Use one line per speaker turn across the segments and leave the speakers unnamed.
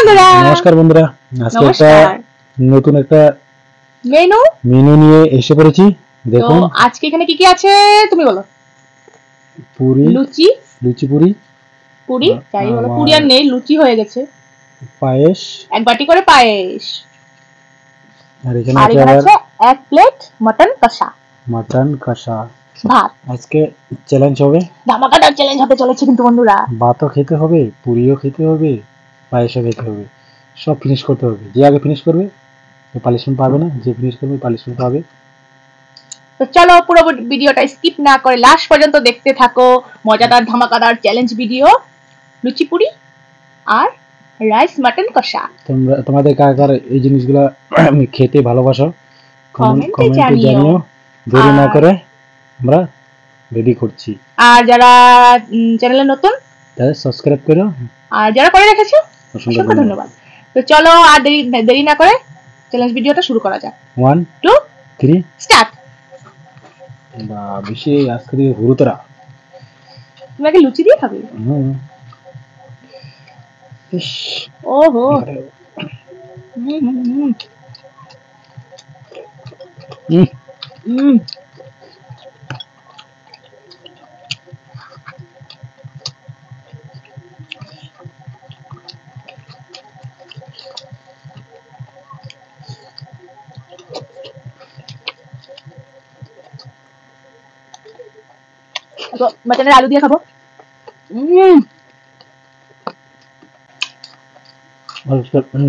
বন্ধুরা,
নমস্কার বন্ধুরা, আজকে একটা নতুন একটা মেনু নিয়ে এসে পড়েছি। দেখুন
আজকে এখানে কি কি আছে তুমি বলো।
পুরি, লুচি
পুরি যাই বলো, পুরি আর নেই, লুচি হয়ে গেছে,
পায়েস,
এক বাটি করে পায়েস,
আর এখানে
আছে এক প্লেট মটন কষা ভাত।
আজকে চ্যালেঞ্জ হবে,
ধামাকাদার চ্যালেঞ্জ হতে চলেছে কিন্তু বন্ধুরা।
ভাতও খেতে হবে, পুরিও খেতে হবে, পায়েসও খেতে হবে, সব ফিনিশ করতে হবে। যে আগে ফিনিশ করবে পানিশমেন্ট পাবে না, যে ফিনিশ করবে পানিশমেন্ট পাবে।
তো চলো পুরো ভিডিওটা স্কিপ না করে লাস্ট পর্যন্ত দেখতে থাকো। মজাদার ধামাকাদার চ্যালেঞ্জ ভিডিও, লুচি পুরি আর রাইস মটন কষা।
তোমাদের কার কার এই জিনিসগুলো খেতে ভালোবাসো কমেন্টে জানিও। দেরি না করে আমরা রেডি করছি। আর
যারা চ্যানেলে নতুন
তাদের সাবস্ক্রাইব করো,
আর যারা করে রেখেছো অসংখ্য ধন্যবাদ। তো চলো আর দেরি না করে চ্যালেঞ্জ ভিডিওটা শুরু করা যাক।
1 2 3
স্টার্ট।
বা বেশি আজকে দিয়ে হুরুতরা।
তুমি আগে লুচি দিয়ে খাবে? ওহো, মটনের আলু দিয়ে খাবো।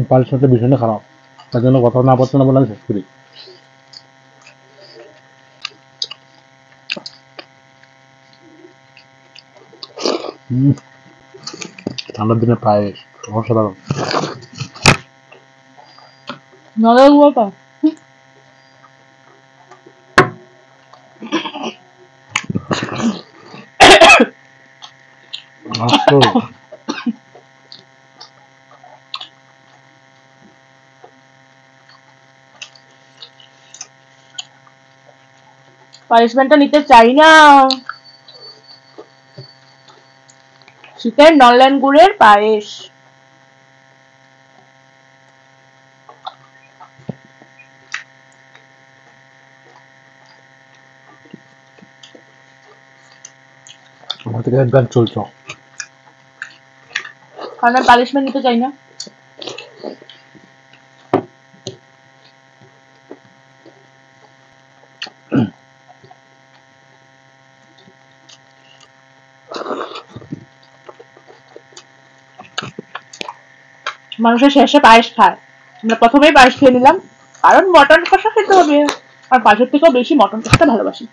পালিশটা ভীষণ খারাপ, তার জন্য কথা না বলতে না বলে শেষ করি। ঠান্ডার দিনে পায়েস অসাধারণ।
পানিশমেন্টটা নিতে চাই না। শীতের নলেন গুড়ের পায়েস।
আমার থেকে একবার চলছ,
কারণ আমি পানিশমেন্ট নিতে চাই না। মানুষের শেষে পায়েস খায়, আমরা প্রথমেই পায়েস খেয়ে নিলাম, কারণ মটন কষা খেতে হবে, আর পায়েসের থেকেও বেশি মটন কষাটা ভালোবাসি।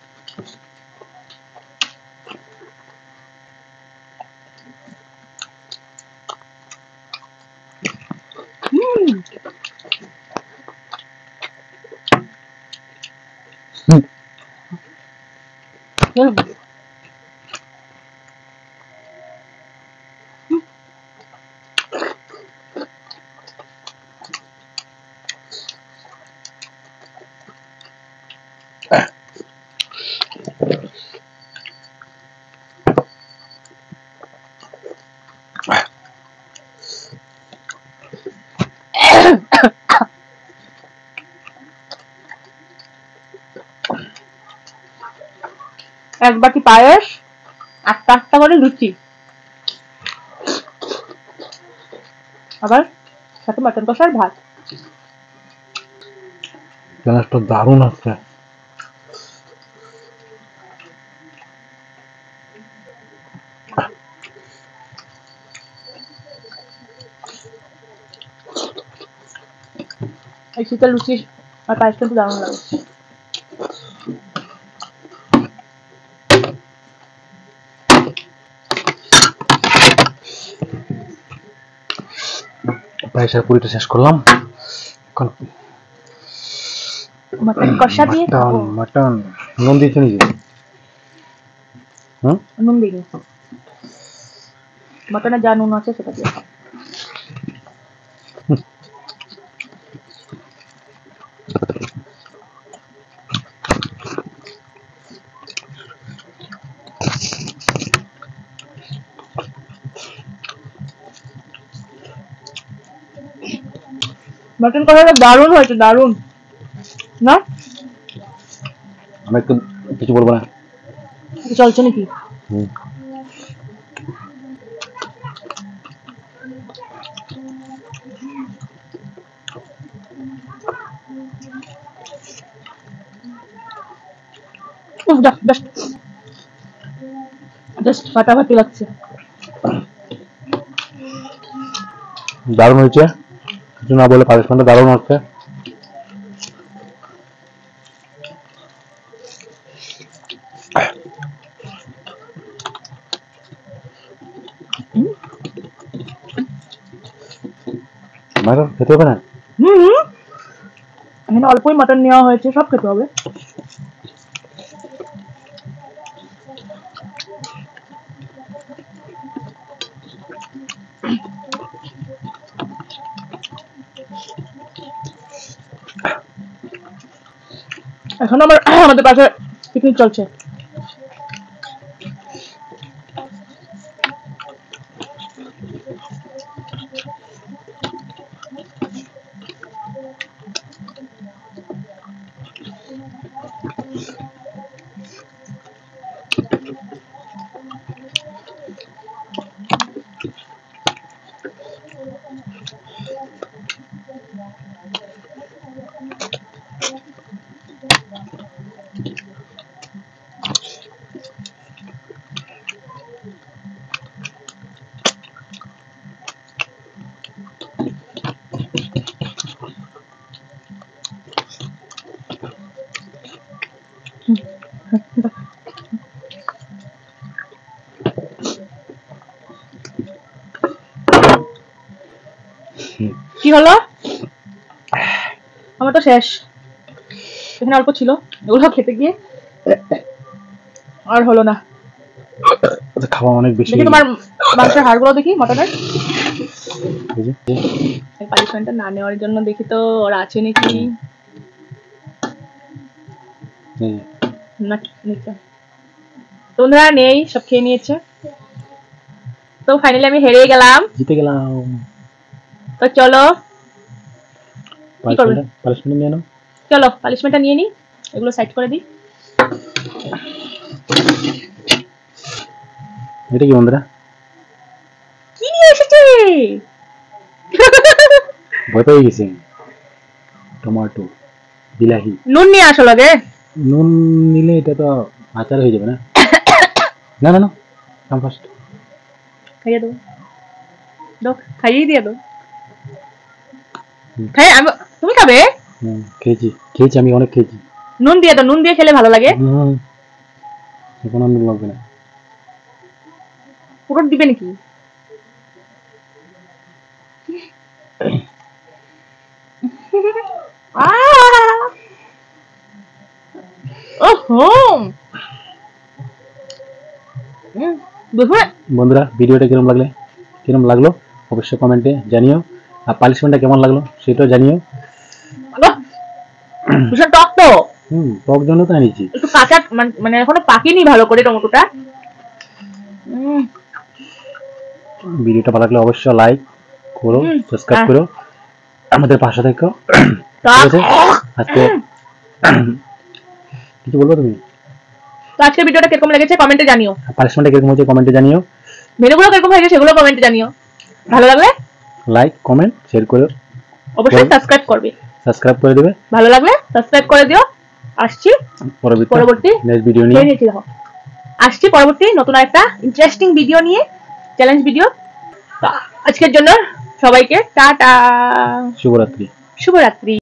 এক বাটি পায়েস, আটটা করে লুচি, আবার সাথে মটন কষার ভাত।
টেস্টটা দারুণ আছে।
এই শীতের লুচি আর পায়েস কিন্তু দারুণ লাগে।
পায়েসের পুরিটা শেষ করলাম, এখন
মটন কষা দিয়ে খাবো।
মটন নুন দিয়েছো নাকি?
নুন দিইনি, মটনে যা নুন আছে সেটা দিয়ে খাবো। মাটন কষাটা দারুণ হয়েছে, দারুণ না?
আমি একটু কিছু বলবো না,
চলছে নাকি? জাস্ট ফাটাফাটি লাগছে।
দারুণ হয়েছে, কিছু না বলে পাকিস্তানটা দারুণ হচ্ছে। মাটন খেতে হবে না?
এখানে অল্পই মাটন নেওয়া হয়েছে, সব খেতে হবে। এখন আমাদের পাশে পিকনিক চলছে। কি হলো? আমার তো শেষ, এখানে অল্প ছিল, ওগুলো খেতে গিয়ে আর হলো না।
খাওয়া অনেক বেশি।
দেখি তোমার মাংসের হাড়গুলো দেখি মটনের। পানিশমেন্টটা না নেওয়ার জন্য দেখি তো ওরা আছে নাকি। তোমরা নেই, সব খেয়ে নিয়েছে। তো ফাইনালি আমি হেরে গেলাম,
জিতে গেলাম।
তো চলো
পানিশমেন্ট নিয়ে নাও।
চলো পানিশমেন্টটা নিয়ে নি, এগুলো সাইড করে দিই।
এটা কি বন্ধুরা?
কি নিয়ে এসেছে?
ভয় পেয়ে গেছি। টমেটো, বিলাহি,
নুন নিয়ে আসো লাগে।
নুন নিলে এটা তো আচার হয়ে যাবে না? না না না, কাম ফার্স্ট।
খাইয়ে দাও, দাও, খাইয়ে দিয়ে দাও। খাই, তুমি খাবে?
খেয়েছি আমি, অনেক খেয়েছি।
নুন দিয়ে দাও, নুন দিয়ে খেলে ভালো লাগে।
এখন নুন লাগবে না।
পুরো দিবে নাকি?
বন্ধুরা ভিডিওটা কিরকম লাগলো অবশ্যই কমেন্টে জানিও, আর পানিশমেন্টটা কেমন লাগলো সেটাও জানিও।
ভীষণ টক তো।
টক জন্য তো আনিছি,
একটু কাঁচা, মানে এখনো পাকেনি ভালো করে টমেটোটা।
ভিডিওটা ভালো লাগলে অবশ্যই লাইক করো, সাবস্ক্রাইব করো, আমাদের পাশে থেকো। আজকে কিছু বলবো তুমি?
তো আজকের ভিডিওটা কিরকম লেগেছে কমেন্টে জানিও,
পানিশমেন্টটা কিরকম হয়েছে কমেন্টে জানিও,
মেনুগুলো কিরকম হয়েছে সেগুলো কমেন্টে জানিও। ভালো লাগলে লাইক কমেন্ট শেয়ার করো, অবশ্যই সাবস্ক্রাইব করবে, সাবস্ক্রাইব করে দিবে। ভালো লাগলে সাবস্ক্রাইব করে দিও। আসছি পরবর্তী নেক্সট ভিডিও নিয়ে। আসছি পরবর্তী নতুন একটা ইন্টারেস্টিং ভিডিও নিয়ে, চ্যালেঞ্জ ভিডিও। তো আজকের জন্য সবাইকে টাটা, শুভরাত্রি।